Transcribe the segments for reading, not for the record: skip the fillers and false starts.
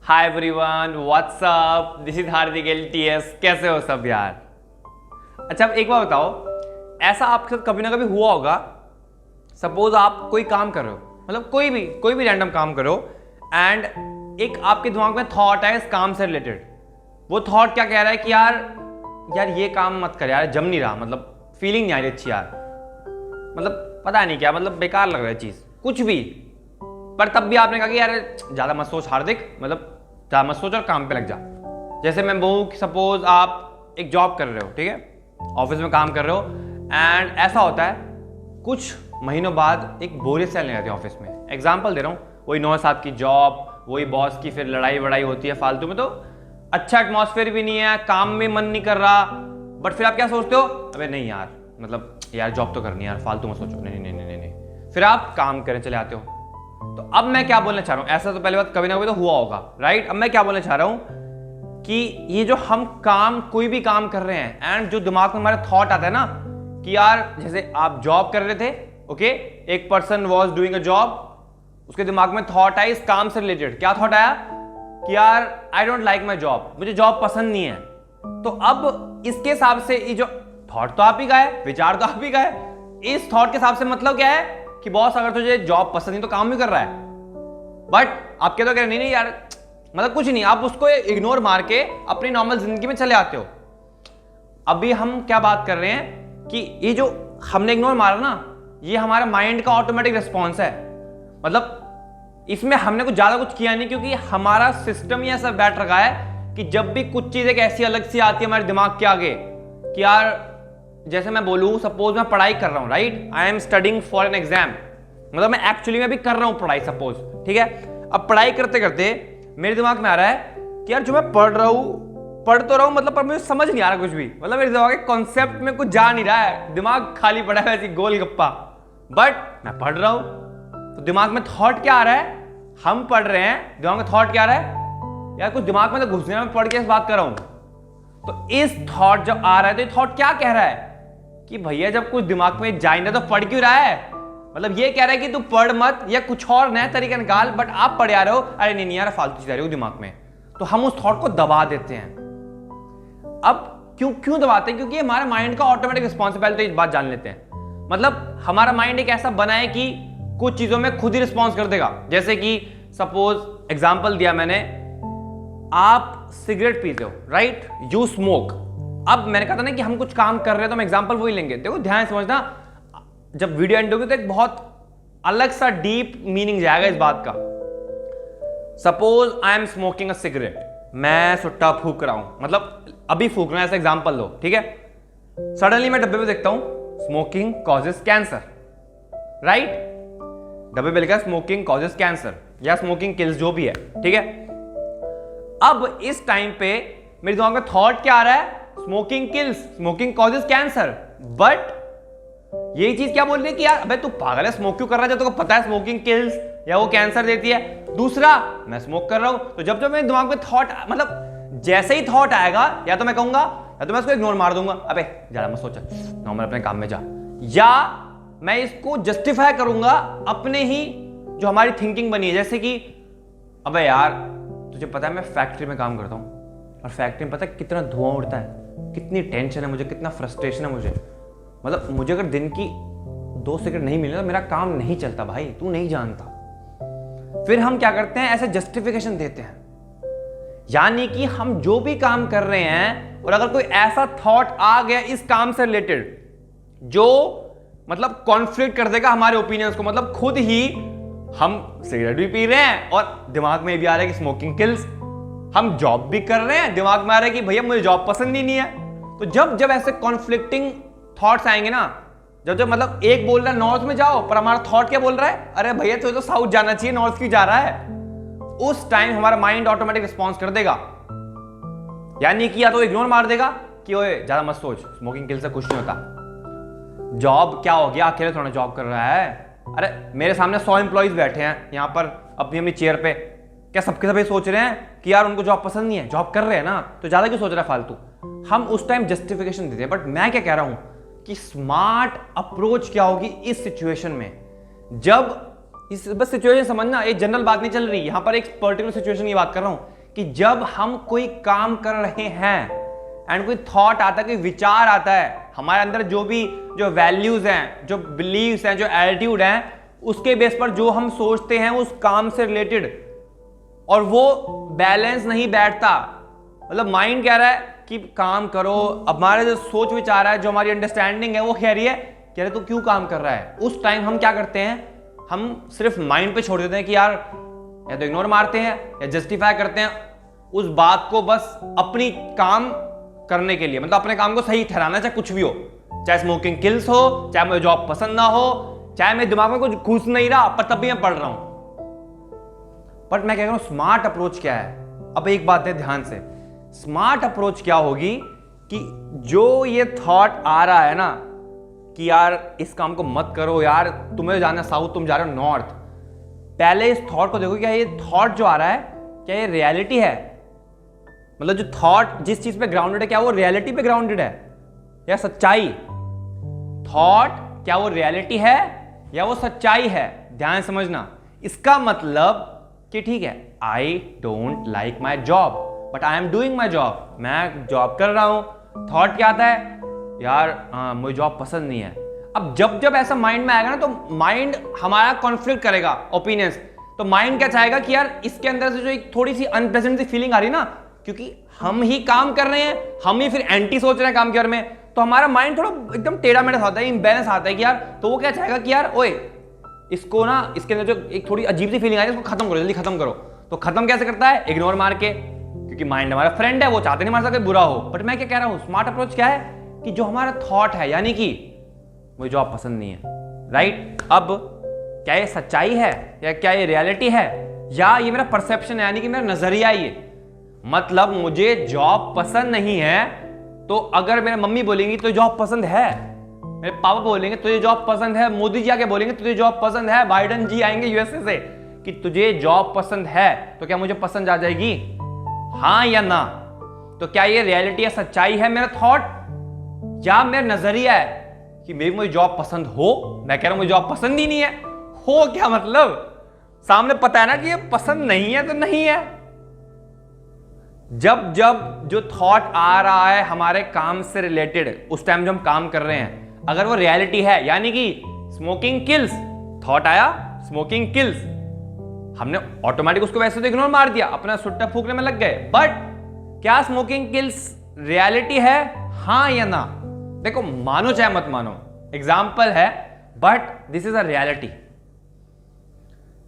Hi everyone, what's up, this is Hardik LTS। कैसे हो सब यार? अच्छा, अब एक बार बताओ, ऐसा आपके साथ कभी ना कभी हुआ होगा। सपोज आप कोई काम कर रहे हो, मतलब कोई भी रैंडम काम करो एंड एक आपके दिमाग में थॉट है इस काम से रिलेटेड। वो थॉट क्या कह रहा है कि यार ये काम मत कर यार, जम नहीं रहा, मतलब फीलिंग नहीं आ रही अच्छी यार, मतलब पता नहीं क्या, मतलब बेकार लग रहा है चीज कुछ भी। पर तब भी आपने कहा कि यार ज्यादा मत सोच हार्दिक, मतलब ज्यादा मत सोच और काम पे लग जा। जैसे मैं बोलूं कि सपोज आप एक जॉब कर रहे हो, ठीक है, ऑफिस में काम कर रहे हो एंड ऐसा होता है कुछ महीनों बाद एक बोरियत सी लगने लगती है ऑफिस में। एग्जांपल दे रहा हूँ, वही 9 साल की जॉब, वही बॉस की फिर लड़ाई वड़ाई होती है फालतू में, तो अच्छा एटमॉस्फेयर भी नहीं है, काम में मन नहीं कर रहा। बट फिर आप क्या सोचते हो, अबे नहीं यार, मतलब यार जॉब तो करनी है यार, फालतू में सोचो, नहीं नहीं नहीं नहीं, फिर आप काम करने चले आते हो। तो अब मैं क्या बोलना चाह रहा हूं, ऐसा तो पहले बात कभी ना कभी तो हुआ होगा, राइट? अब मैं क्या बोलना चाह रहा हूं कि ये जो हम काम कोई भी काम कर रहे हैं एंड जो दिमाग में हमारे थॉट आता है ना कि यार, जैसे आप जॉब कर रहे थे, ओके, एक person was doing a job, उसके दिमाग में थॉट आया इस काम से रिलेटेड। क्या थॉट आया कि यार आई डोंट लाइक माई जॉब, मुझे जॉब पसंद नहीं है। तो अब इसके हिसाब से ये जो थॉट तो आप ही का है, विचार तो आप ही का है, इस थॉट के हिसाब से मतलब क्या है कि बॉस अगर तुझे जॉब पसंद नहीं तो काम भी कर रहा है। बट आप क्या तो कह रहे नहीं यार, मतलब कुछ नहीं, आप उसको इग्नोर मार के अपनी नॉर्मल जिंदगी में चले आते हो। अभी हम क्या बात कर रहे हैं कि ये जो हमने इग्नोर मारा ना, ये हमारे माइंड का ऑटोमेटिक रिस्पॉन्स है। मतलब इसमें हमने कुछ ज्यादा कुछ किया नहीं, क्योंकि हमारा सिस्टम ही ऐसा बैठ रखा है कि जब भी कुछ चीज एक ऐसी अलग सी आती है हमारे दिमाग के आगे कि यार, जैसे मैं बोलूं सपोज मैं पढ़ाई कर रहा हूं, right, I am studying for an exam, मतलब मैं एक्चुअली में भी कर रहा हूं पढ़ाई सपोज, ठीक है। अब पढ़ाई करते करते मेरे दिमाग में आ रहा है कि यार जो मैं पढ़ तो रहा हूं, मतलब पर मुझे समझ नहीं आ रहा कुछ भी, मतलब मेरे दिमाग के कॉन्सेप्ट में कुछ जा नहीं रहा है, दिमाग खाली पड़ा है वैसे गोलगप्पा। बट मैं पढ़ रहा हूं तो दिमाग में थॉट क्या आ रहा है, हम पढ़ रहे हैं, दिमाग में थॉट क्या आ रहा है, यार कुछ दिमाग में तो घुसने में पढ़ के इस बात कर रहा हूं। तो इस थॉट जब आ रहा है तो ये थॉट क्या कह रहा है कि भैया जब कुछ दिमाग में जा नहीं रहा तो पढ़ क्यों रहा है, मतलब ये कह रहा है कि तू पढ़ मत या कुछ और नया तरीका निकाल, बट आप पढ़ आ रहे हो, अरे नहीं नहीं यार फालतू चीज आ रही हो दिमाग में, तो हम उस थॉट को दबा देते हैं। अब क्यों दबाते हैं? क्योंकि हमारे माइंड का ऑटोमेटिक रिस्पॉन्स है। पहले तो इस बात जान लेते हैं, मतलब हमारा माइंड एक ऐसा बना है कि कुछ चीजों में खुद ही रिस्पॉन्स कर देगा। जैसे कि सपोज एग्जाम्पल दिया मैंने, आप सिगरेट पीते हो, राइट, यू स्मोक। अब मैंने कहा था ना कि हम कुछ काम कर रहे हैं तो हम एग्जाम्पल वही लेंगे। देखो ध्यान से समझना, जब वीडियो एंड होगी तो एक बहुत अलग सा डीप मीनिंग जाएगा इस बात का। Suppose I am smoking a cigarette, मैं सुट्टा फूक रहा हूं, मतलब अभी फूक रहा हूं, ऐसा एग्जाम्पल लो, ठीक है। सडनली मैं डब्बे पे देखता हूं स्मोकिंग कॉजेस कैंसर, राइट, डब्बे पे लिखा स्मोकिंग कॉजेस कैंसर या स्मोकिंग किल्स, जो भी है, ठीक है। अब इस टाइम पे मेरे दिमाग में थॉट क्या आ रहा है, smoking kills, smoking causes cancer. But यही चीज क्या बोल रही है कि यार अबे तू पागल है, स्मोक क्यों कर रहा है जब तुमको पता है स्मोकिंग किल्स या वो कैंसर देती है। दूसरा, मैं स्मोक कर रहा हूं, तो जब मेरे दिमाग में थॉट, मतलब जैसे ही थॉट आएगा, या तो मैं कहूंगा या तो मैं इसको इग्नोर मार दूंगा, अबे ज्यादा मत सोच, नॉर्मल अपने काम में जा, या मैं इसको जस्टिफाई करूंगा अपने ही जो हमारी थिंकिंग बनी है। जैसे कि अबे यार तुझे पता है मैं फैक्ट्री में काम करता हूं और फैक्ट्री में पता है कितना धुआं उड़ता है, कितनी टेंशन है मुझे, कितना फ्रस्ट्रेशन है मुझे, मतलब मुझे अगर दिन की 2 सिगरेट नहीं मिले तो मेरा काम नहीं चलता भाई, तू नहीं जानता। फिर हम क्या करते हैं, ऐसे जस्टिफिकेशन देते हैं। यानी कि हम जो भी काम कर रहे हैं और अगर कोई ऐसा थॉट आ गया इस काम से रिलेटेड जो मतलब कॉन्फ्लिक्ट कर देगा हमारे ओपिनियंस को, मतलब खुद ही हम सिगरेट भी पी रहे हैं और दिमाग में भी आ रहा है कि स्मोकिंग किल्स, हम जॉब भी कर रहे हैं, दिमाग में आ रहा है कि भैया मुझे जॉब पसंद ही नहीं है। तो जब जब ऐसे कॉन्फ्लिक्टिंग थॉट्स आएंगे ना, जब मतलब एक बोल रहा है नॉर्थ में जाओ पर हमारा थॉट क्या बोल रहा है, अरे भैया तो साउथ जाना चाहिए, नॉर्थ क्यों जा रहा है, उस टाइम हमारा माइंड ऑटोमेटिक रिस्पॉन्स कर देगा। यानी कि या तो इग्नोर मार देगा कि ओए ज्यादा मत सोच, स्मोकिंग किल से कुछ नहीं होता, जॉब क्या हो गया, अकेले थोड़ा जॉब कर रहा है, अरे मेरे सामने 100 एम्प्लॉइज बैठे हैं यहाँ पर अपनी अपनी चेयर पे, क्या सबके सब सोच रहे हैं कि यार उनको जॉब पसंद नहीं है, जॉब कर रहे हैं ना, तो ज्यादा क्यों सोच रहा है फालतू। हम उस टाइम जस्टिफिकेशन देते हैं। बट मैं क्या कह रहा हूं कि स्मार्ट अप्रोच क्या होगी इस सिचुएशन में, जब इस बस सिचुएशन समझना, एक जनरल बात नहीं चल रही यहां पर, एक पर्टिकुलर सिचुएशन की बात कर रहा हूं कि जब हम कोई काम कर रहे हैं एंड कोई थॉट आता है, कोई विचार आता है, हमारे अंदर जो वैल्यूज हैं, जो बिलीव्स हैं, जो एटीट्यूड हैं, उसके बेस पर जो हम सोचते हैं उस काम से रिलेटेड, और वो बैलेंस नहीं बैठता। मतलब माइंड कह रहा है कि काम करो, अब हमारे जो सोच विचार है, जो हमारी अंडरस्टैंडिंग है, वो कह रही है कह रहे तू क्यों काम कर रहा है। उस टाइम हम क्या करते हैं, हम सिर्फ माइंड पे छोड़ देते हैं कि यार या तो इग्नोर मारते हैं या जस्टिफाई करते हैं उस बात को, बस अपनी काम करने के लिए, मतलब अपने काम को सही ठहराना, चाहे कुछ भी हो, चाहे स्मोकिंग किल्स हो, चाहे मुझे जॉब पसंद ना हो, चाहे मेरे दिमाग में कुछ घुस नहीं रहा पर तब भी मैं पढ़ रहा हूं। बट मैं कह रहा हूं स्मार्ट अप्रोच क्या है। अब एक बात है ध्यान से, स्मार्ट अप्रोच क्या होगी कि जो ये थॉट आ रहा है ना कि यार इस काम को मत करो, यार तुम्हें जाना साउथ, तुम जा रहे हो नॉर्थ, पहले इस थॉट को देखो, क्या ये थॉट जो आ रहा है क्या ये रियलिटी है। मतलब जो थॉट जिस चीज पे ग्राउंडेड है, क्या वो रियलिटी पे ग्राउंडेड है या सच्चाई। थॉट क्या वो रियलिटी है या वो सच्चाई है, ध्यान समझना। इसका मतलब कि ठीक है, आई don't like my job but I am doing my job, मैं जॉब कर रहा हूं। थॉट क्या आता है, यार मुझे जॉब पसंद नहीं है। अब जब जब ऐसा माइंड में आएगा ना, तो माइंड हमारा कॉन्फ्लिक्ट करेगा ओपिनियंस। तो माइंड क्या चाहेगा कि यार इसके अंदर से जो एक थोड़ी सी अनप्लेजेंट सी फीलिंग आ रही है ना, क्योंकि हम ही काम कर रहे हैं, हम ही फिर एंटी सोच रहे हैं काम के बारे में, तो हमारा माइंड थोड़ा एकदम टेढ़ा मेढ़ा होता है, इम्बैलेंस आता है कि यार, तो वो क्या चाहेगा कि यार ओए इसको ना, इसके अंदर जो एक थोड़ी अजीब सी फीलिंग आ रही है इसको खत्म करो, जल्दी खत्म करो। तो खत्म कैसे करता है, इग्नोर मार के, क्योंकि माइंड हमारा फ्रेंड है, वो चाहते नहीं हमारे साथ बुरा हो। बट मैं क्या कह रहा हूं, स्मार्ट अप्रोच क्या है कि जो हमारा थॉट है, यानी कि मुझे जॉब पसंद नहीं है, राइट। अब क्या ये सच्चाई है या क्या ये रियलिटी है, या ये मेरा परसेप्शन है, यानी कि मेरा नजरिया ही है। मतलब मुझे जॉब पसंद नहीं है, तो अगर मेरे मम्मी बोलेंगी तो जॉब पसंद है, मेरे पापा बोलेंगे तुझे जॉब पसंद है, मोदी जी आके बोलेंगे तुझे जॉब पसंद है, बाइडन जी आएंगे यूएसए से कि तुझे जॉब पसंद है, तो क्या मुझे पसंद आ जाएगी, हाँ या ना। तो क्या ये रियलिटी या सच्चाई है मेरा थॉट, या मेरा नजरिया है कि मेरी मुझे जॉब पसंद हो। मैं कह रहा हूं मुझे जॉब पसंद ही नहीं है, हो क्या मतलब, सामने पता है ना कि ये पसंद नहीं है तो नहीं है। जब जब जो थॉट आ रहा है हमारे काम से रिलेटेड, उस टाइम जो हम काम कर रहे हैं, अगर वो रियलिटी है, यानी कि स्मोकिंग किल्स, थॉट आया स्मोकिंग किल्स, हमने ऑटोमेटिक उसको वैसे तो इग्नोर मार दिया, अपना सुट्टा फूकने में लग गए। बट क्या स्मोकिंग किल्स रियलिटी है, हाँ या ना। देखो मानो चाहे मत मानो, एग्जाम्पल है, but this is a reality.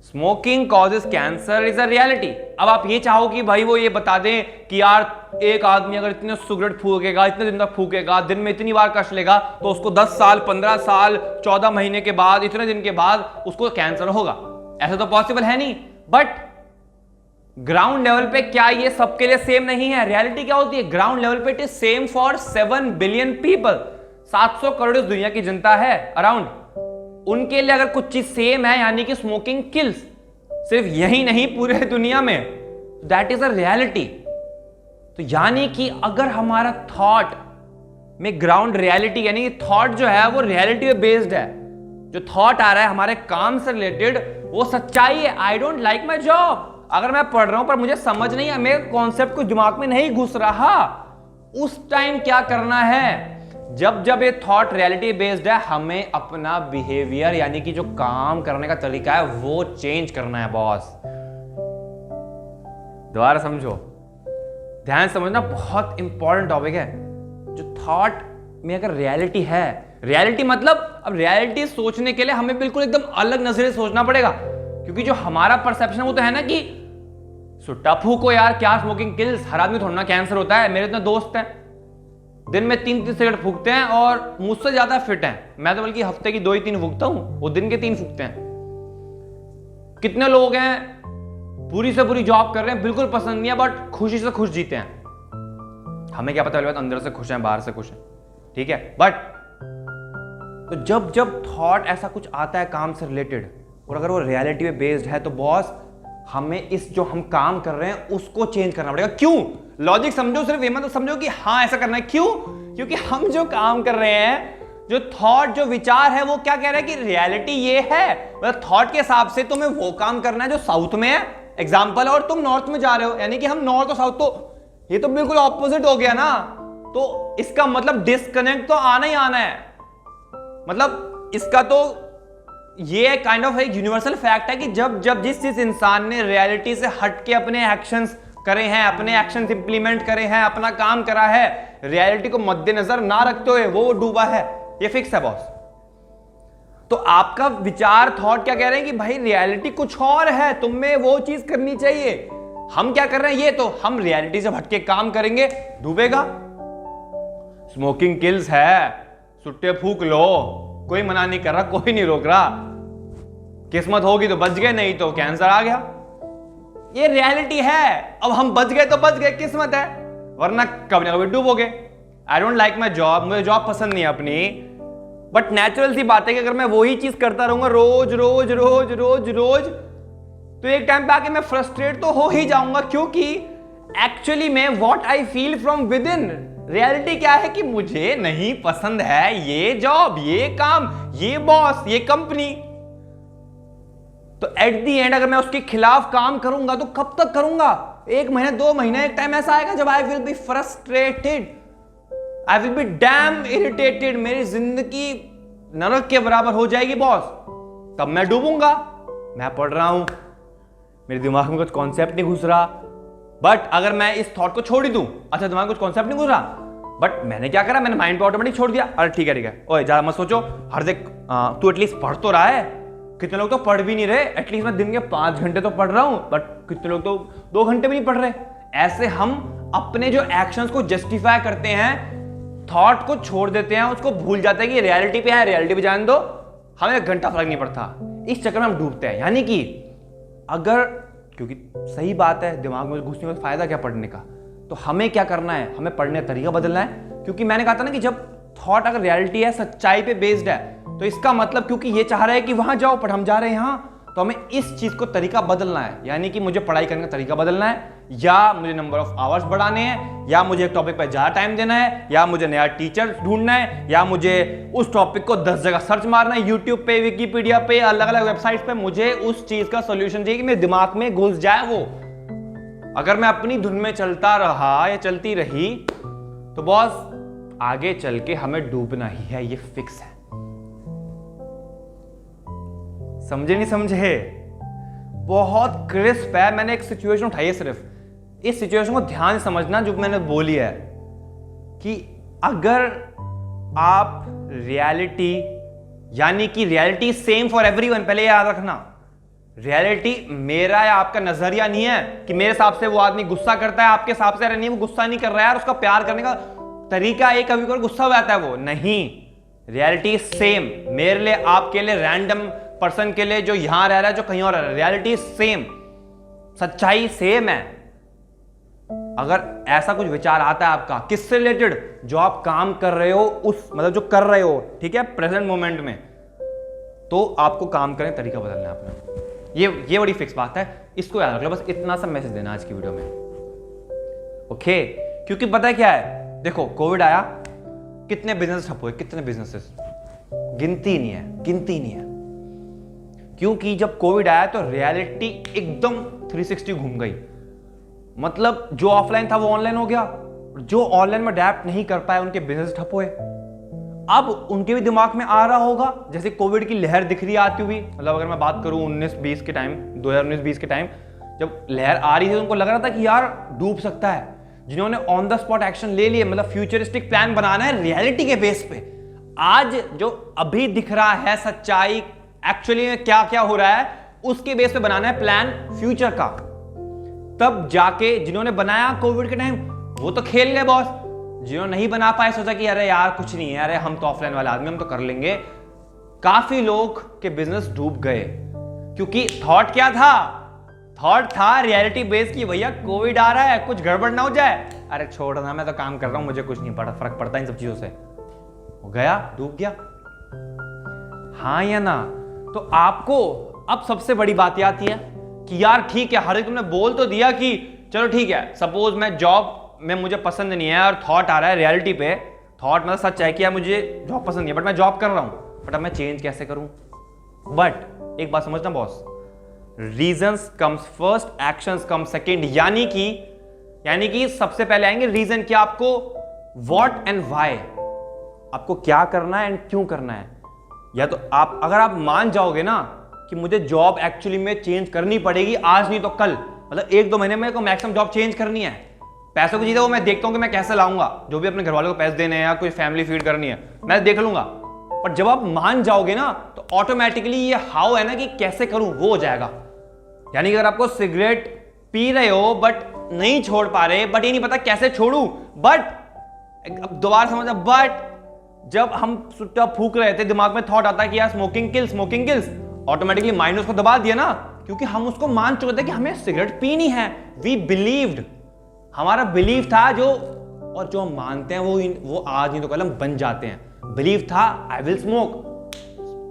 Smoking causes cancer is a reality. अब आप ये चाहो कि भाई वो ये बता दें कि यार एक आदमी अगर इतने सिगरेट फूकेगा, इतने दिन तक फूकेगा, दिन में इतनी बार कश लेगा, तो उसको 10 साल 15 साल 14 महीने के बाद, इतने दिन के बाद उसको कैंसर होगा। ऐसा तो पॉसिबल है नहीं। बट ग्राउंड लेवल पे क्या ये सबके लिए सेम नहीं है? रियलिटी क्या होती है ग्राउंड लेवल पे? It is same for 7 billion people. 700 crore इस दुनिया की जनता है अराउंड, उनके लिए अगर कुछ चीज सेम है, यानी कि स्मोकिंग किल्स, सिर्फ यही नहीं पूरे दुनिया में, दैट इज अ रियलिटी। तो यानी कि अगर हमारा थॉट में ग्राउंड रियलिटी, यानी कि थॉट जो है वो रियलिटी पे बेस्ड है, जो थॉट आ रहा है हमारे काम से रिलेटेड वो सच्चाई है। आई डोंट लाइक माई जॉब, अगर मैं पढ़ रहा हूं पर मुझे समझ नहीं है, मेरे कॉन्सेप्ट को दिमाग में नहीं घुस रहा, उस टाइम क्या करना है? जब जब ये थॉट रियलिटी बेस्ड है, हमें अपना बिहेवियर यानी कि जो काम करने का तरीका है वो चेंज करना है बॉस। दोबारा समझो, ध्यान समझना, बहुत इंपॉर्टेंट टॉपिक है। जो थॉट में अगर रियलिटी है, रियलिटी मतलब अब रियलिटी सोचने के लिए हमें बिल्कुल एकदम अलग नजरिए सोचना पड़ेगा, क्योंकि जो हमारा परसेप्शन वो तो है ना कि सुट्टा फूको यार, क्या स्मोकिंग किल्स, हर आदमी थोड़ा ना कैंसर होता है। मेरे इतने दोस्त हैं दिन में 3-3 सिगरेट फूकते हैं और मुझसे ज्यादा फिट हैं। मैं तो बल्कि हफ्ते की 2 ही 3 फूकता हूं, वो दिन के 3 फूकते हैं। कितने लोग हैं पूरी से पूरी जॉब कर रहे हैं, बिल्कुल पसंद नहीं है, बट खुशी से खुश जीते हैं। हमें क्या पता चलेगा अंदर से खुश हैं बाहर से खुश हैं, ठीक है। बट तो जब जब थॉट ऐसा कुछ आता है काम से रिलेटेड, और अगर वो रियलिटी पे बेस्ड है, तो बॉस हमें इस जो हम काम कर रहे हैं उसको चेंज करना पड़ेगा। क्यों? लॉजिक समझो, सिर्फ ये मत समझो कि हाँ ऐसा करना है। क्यों? क्योंकि हम जो काम कर रहे हैं, जो थॉट, जो विचार है, वो क्या कह रहा है कि रियलिटी ये है, मतलब थॉट के हिसाब से तुम्हें वो काम करना है जो साउथ में है, एग्जाम्पल, और तुम नॉर्थ में जा रहे हो, यानी कि हम नॉर्थ और साउथ, तो ये तो बिल्कुल ऑपोजिट हो गया ना। तो इसका मतलब डिस्कनेक्ट तो आना ही आना है। मतलब इसका तो ये काइंड ऑफ एक यूनिवर्सल फैक्ट है कि जब जब जिस इंसान ने रियलिटी से हट के अपने एक्शंस करे हैं, अपने एक्शंस इंप्लीमेंट करे हैं, अपना काम करा है, रियलिटी को मद्देनजर ना रखते हुए वो डूबा है, ये फिक्स है बॉस। तो आपका विचार, थॉट क्या कह रहे हैं कि भाई रियलिटी कुछ और है, तुम्हें वो चीज करनी चाहिए। हम क्या कर रहे हैं, ये तो हम रियलिटी से हटके काम करेंगे, डूबेगा। स्मोकिंग किल्स है, सुट्टे फूक लो, कोई मना नहीं कर रहा, कोई नहीं रोक रहा। किस्मत होगी तो बच गए, नहीं तो कैंसर आ गया। ये रियलिटी है। अब हम बच गए तो बच गए, किस्मत है, वरना कभी ना कभी डूबोगे। I don't like my job, मुझे जॉब पसंद नहीं है अपनी, बट नेचुरल सी बात है कि अगर मैं वही चीज करता रहूंगा रोज रोज रोज रोज रोज, तो एक टाइम पे आके मैं फ्रस्ट्रेट तो हो ही जाऊंगा, क्योंकि एक्चुअली में what I feel from with in, reality क्या है कि मुझे नहीं पसंद है ये जॉब, ये काम, ये बॉस, ये कंपनी। तो एट दी एंड अगर मैं उसके खिलाफ काम करूंगा तो कब तक करूंगा? 1 महीना, 2 महीना, एक टाइम ऐसा आएगा जब I will be frustrated, I will be dam irritated, मेरी जिंदगी नरक के बराबर हो जाएगी बॉस। तब मैं डूबूंगा। मैं पढ़ रहा हूं, मेरे दिमाग में कुछ कॉन्सेप्ट नहीं घुस रहा, बट अगर मैं इस थॉट को छोड़ ही दूं, अच्छा दिमाग में कुछ कॉन्सेप्ट नहीं घुस रहा, बट मैंने क्या करा, मैंने माइंड पे ऑटोमेटिक छोड़ दिया, अरे ठीक है ठीक है, ओए ज्यादा मत सोचो, हर देख तू एटलीस्ट पढ़ तो रहा है। कितने लोग तो पढ़ भी नहीं रहे, एटलीस्ट मैं दिन के 5 घंटे तो पढ़ रहा हूं, बट कितने लोग तो 2 घंटे भी नहीं पढ़ रहे। ऐसे हम अपने जो एक्शंस को जस्टिफाई करते हैं, थॉट को छोड़ देते हैं, उसको भूल जाते हैं कि रियलिटी पे है, रियलिटी पे जाने दो, हमें 1 घंटा फर्क नहीं पड़ता। इस चक्कर में हम डूबते हैं। यानी कि अगर, क्योंकि सही बात है, दिमाग में घुसने का फायदा क्या पढ़ने का, तो हमें क्या करना है, हमें पढ़ने का तरीका बदलना है। क्योंकि मैंने कहा था ना कि जब थॉट अगर रियलिटी है, सच्चाई पे बेस्ड है, तो इसका मतलब क्योंकि ये चाह रहा है कि वहां जाओ पर हम जा रहे हैं यहां, तो हमें इस चीज को तरीका बदलना है। यानी कि मुझे पढ़ाई करने का तरीका बदलना है, या मुझे नंबर ऑफ आवर्स बढ़ाने हैं, या मुझे एक टॉपिक पर ज्यादा टाइम देना है, या मुझे नया टीचर ढूंढना है, या मुझे उस टॉपिक को 10 जगह सर्च मारना है, यूट्यूब पे, विकीपीडिया पे, अलग अलग वेबसाइट्स पे। मुझे उस चीज का सोल्यूशन चाहिए कि मेरे दिमाग में घुस जाए वो। अगर मैं अपनी धुन में चलता रहा या चलती रही, तो बॉस आगे चल के हमें डूबना ही है, ये फिक्स है। समझे नहीं समझे? बहुत क्रिस्प है। मैंने एक सिचुएशन उठाई है, सिर्फ इस सिचुएशन को ध्यान से समझना जो मैंने बोली है, कि अगर आप रियलिटी, यानी कि रियलिटी सेम फॉर एवरीवन, पहले याद रखना, रियलिटी मेरा या आपका नजरिया नहीं है कि मेरे हिसाब से वो आदमी गुस्सा करता है, आपके हिसाब से नहीं, वो गुस्सा नहीं कर रहा है यार, उसका प्यार करने का तरीका एक, कभी कभी गुस्सा हो जाता है वो, नहीं। रियलिटी सेम मेरे लिए, आपके लिए, रैंडम पर्सन के लिए जो यहां रह रहा है, जो कहीं और रह रहा है, रियलिटी सेम, सच्चाई सेम है। अगर ऐसा कुछ विचार आता है आपका, किससे रिलेटेड, जो आप काम कर रहे हो, उस मतलब जो कर रहे हो, ठीक है, प्रेजेंट मोमेंट में, तो आपको काम करने का तरीका बदलना है अपना। ये बड़ी फिक्स बात है, इसको याद रख लो। बस इतना सा मैसेज देना आज की वीडियो में, ओके? क्योंकि पता है क्या है, देखो कोविड आया, कितने बिजनेस ठप हुए, कितने बिजनेसेस, गिनती नहीं है, गिनती नहीं है। क्योंकि जब कोविड आया तो रियलिटी एकदम 360 घूम गई। मतलब जो ऑफलाइन था वो ऑनलाइन हो गया, जो ऑनलाइन में अडैप्ट नहीं कर पाए उनके बिजनेस ठप हुए। अब उनके भी दिमाग में आ रहा होगा, जैसे कोविड की लहर दिख रही आती हुई, मतलब अगर मैं बात करूं 19-20 के टाइम, 2019-20 के टाइम, जब लहर आ रही थी तो उनको लग रहा था कि यार डूब सकता है। जिन्होंने ऑन द स्पॉट एक्शन ले लिए, मतलब फ्यूचरिस्टिक प्लान बनाना है रियलिटी के बेस पे। आज जो अभी दिख रहा है सच्चाई, एक्चुअली में क्या क्या हो रहा है, उसके बेस पे बनाना है प्लान फ्यूचर का। तब जाके जिन्होंने बनाया कोविड के टाइम, वो तो खेल गए बॉस। जिन्होंने नहीं बना पाए, सोचा कि अरे यार कुछ नहीं है, अरे हम तो ऑफलाइन वाले आदमी, हम तो कर लेंगे। काफी लोग के बिजनेस डूब गए, क्योंकि थॉट क्या था, थॉट था रियलिटी बेस की, भैया कोविड आ रहा है, कुछ गड़बड़ ना हो जाए, अरे छोड़ना, मैं तो काम कर रहा हूं, मुझे कुछ नहीं पड़ा, फर्क पड़ता इन सब चीजों से। हो गया, डूब गया। हाँ या ना? तो आपको अब सबसे बड़ी बात आती है कि यार ठीक है, हर एक तुमने बोल तो दिया कि चलो ठीक है, सपोज मैं जॉब में मुझे पसंद नहीं है और थॉट आ रहा है रियलिटी पे, थॉट मतलब सच है कि यार मुझे जॉब पसंद नहीं है, बट मैं जॉब कर रहा हूं, बट अब मैं चेंज कैसे करूं? बट एक बात समझना boss, reasons comes first, actions come second. यानी कि सबसे पहले आएंगे रीजन, कि आपको व्हाट एंड व्हाई, आपको क्या करना है एंड क्यों करना है। या तो अगर आप मान जाओगे ना कि मुझे जॉब एक्चुअली में चेंज करनी पड़ेगी, आज नहीं तो कल, मतलब 1-2 महीने में को मैक्सिमम जॉब चेंज करनी है, पैसों की चीजें वो मैं देखता हूं कि मैं कैसे लाऊंगा, जो भी अपने घर वालों को पैसे देने हैं या कोई फैमिली फीड करनी है मैं देख लूंगा। पर जब आप मान जाओगे ना तो ऑटोमेटिकली ये हाउ है ना कि कैसे करूं वो हो जाएगा। यानी कि अगर आपको सिगरेट पी रहे हो बट नहीं छोड़ पा रहे, बट ये नहीं पता कैसे छोड़ू, बट दोबारा समझा, बट जब हम सुट्टा फूक रहे थे दिमाग में थॉट आता है कि यार स्मोकिंग किल्स, ऑटोमेटिकली माइंड उसको दबा दिया ना, क्योंकि हम उसको मान चुके थे कि हमें सिगरेट पीनी है। वी बिलीव्ड, हमारा बिलीव था जो, और जो हम मानते हैं वो आज नहीं तो कल हम बन जाते हैं। बिलीव था आई विल स्मोक,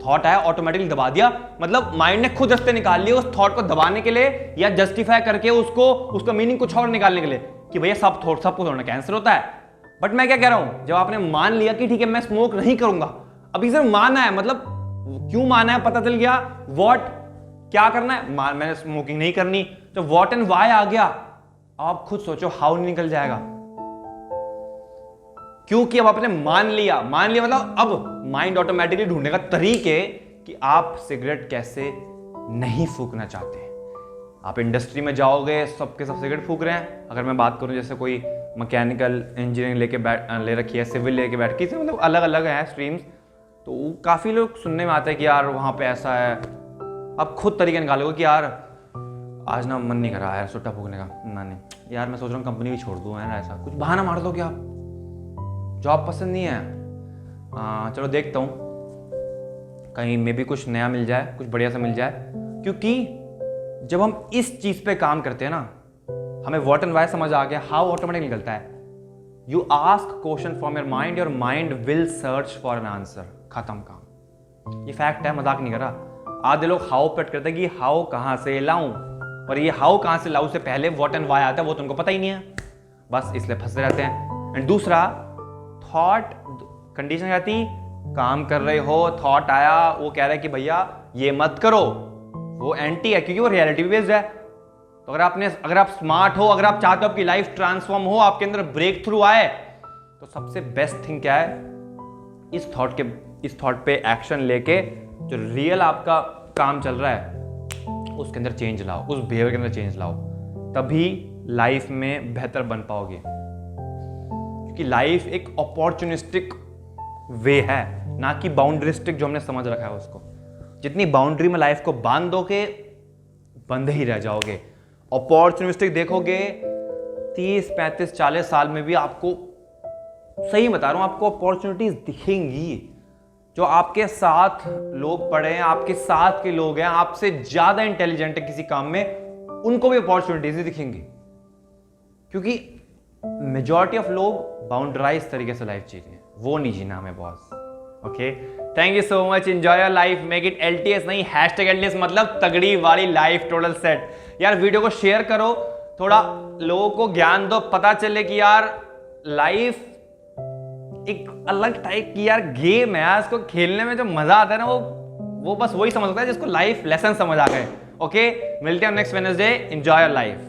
थॉट आया ऑटोमेटिकली दबा दिया, मतलब माइंड ने खुद रास्ते निकाल लिए उस थॉट को दबाने के लिए या जस्टिफाई करके उसका मीनिंग कुछ और निकालने के लिए कि भैया सबको थोड़ा कैंसर होता है। बट मैं क्या कह रहा हूं, जब आपने मान लिया कि ठीक है मैं स्मोक नहीं करूंगा, अभी सिर्फ माना है, मतलब क्यों माना है पता चल गया, व्हाट क्या करना है, मैंने स्मोकिंग नहीं करनी, तो व्हाट एंड व्हाई आ गया, आप खुद सोचो हाउ निकल जाएगा। क्योंकि अब आपने मान लिया मतलब अब माइंड ऑटोमेटिकली ढूंढेगा तरीके कि आप सिगरेट कैसे नहीं फूकना चाहते। आप इंडस्ट्री में जाओगे, सबके सब सिगरेट फूक रहे हैं। अगर मैं बात करूं जैसे कोई मैकेनिकल इंजीनियरिंग ले रखी है, सिविल लेके बैठ के, मतलब अलग अलग है स्ट्रीम्स, तो काफ़ी लोग सुनने में आता है कि यार वहाँ पे ऐसा है। आप खुद तरीके निकालोगे कि यार आज ना मन नहीं कर रहा यार सुट्टा फूकने का, ना नहीं यार मैं सोच रहा हूँ कंपनी भी छोड़ दूँ, है ना, ऐसा कुछ बहाना मार दो कि आप जॉब पसंद नहीं है, चलो देखता हूँ कहीं में भी कुछ नया मिल जाए, कुछ बढ़िया सा मिल जाए। क्योंकि जब हम इस चीज़ पे काम करते हैं ना, हमें व्हाट एंड व्हाई समझ आ गया, हाउ ऑटोमेटिक निकलता है। You ask question from your mind, your mind will search for an answer, खत्म काम। ये फैक्ट है, मजाक नहीं कर रहा। आधे लोग हाउ पेट करते हैं कि हाउ कहां से लाऊं, और ये हाउ कहां से लाऊं से पहले व्हाट एंड व्हाई आता है, वो तुमको पता ही नहीं है, बस इसलिए फंसे रहते हैं। एंड दूसरा थॉट कंडीशन आती, काम कर रहे हो, थॉट आया, वो कह रहा है कि भैया ये मत करो, वो एंटी है क्योंकि वो रियलिटी बेस्ड है। तो अगर आप स्मार्ट हो, अगर आप चाहते हो आपकी लाइफ ट्रांसफॉर्म हो, आपके अंदर ब्रेक थ्रू आए, तो सबसे बेस्ट थिंग क्या है, इस थॉट पे एक्शन लेके जो रियल आपका काम चल रहा है उसके अंदर चेंज लाओ, उस बिहेवियर के अंदर चेंज लाओ, तभी लाइफ में बेहतर बन पाओगे। क्योंकि लाइफ एक अपॉर्चुनिस्टिक वे है, ना कि बाउंड्रिस्टिक जो हमने समझ रखा है उसको। जितनी बाउंड्री में लाइफ को बांध दोगे बंद ही रह जाओगे। अपॉर्चुनिस्टिक देखोगे 30, 35, 40 साल में भी आपको, सही बता रहा हूं, आपको अपॉर्चुनिटीज दिखेंगी। जो आपके साथ लोग पढ़े हैं, आपके साथ के लोग हैं, आपसे ज्यादा इंटेलिजेंट है किसी काम में, उनको भी अपॉर्चुनिटीज दिखेंगी। क्योंकि मेजॉरिटी ऑफ लोग बाउंड्राइज तरीके से लाइफ जी रहे हैं, वो नहीं जीना हमें boss. Okay, thank you so much, enjoy your life, make it LTS नहीं #LTS, मतलब तगड़ी वाली लाइफ टोटल सेट। यार वीडियो को शेयर करो, थोड़ा लोगों को ज्ञान दो, पता चले कि यार लाइफ एक अलग टाइप की यार गेम है यार, इसको खेलने में जो मजा आता है ना, वो बस वही समझ सकता है जिसको लाइफ लेसन समझ आ गए। ओके, मिलते हैं next Wednesday, enjoy your life.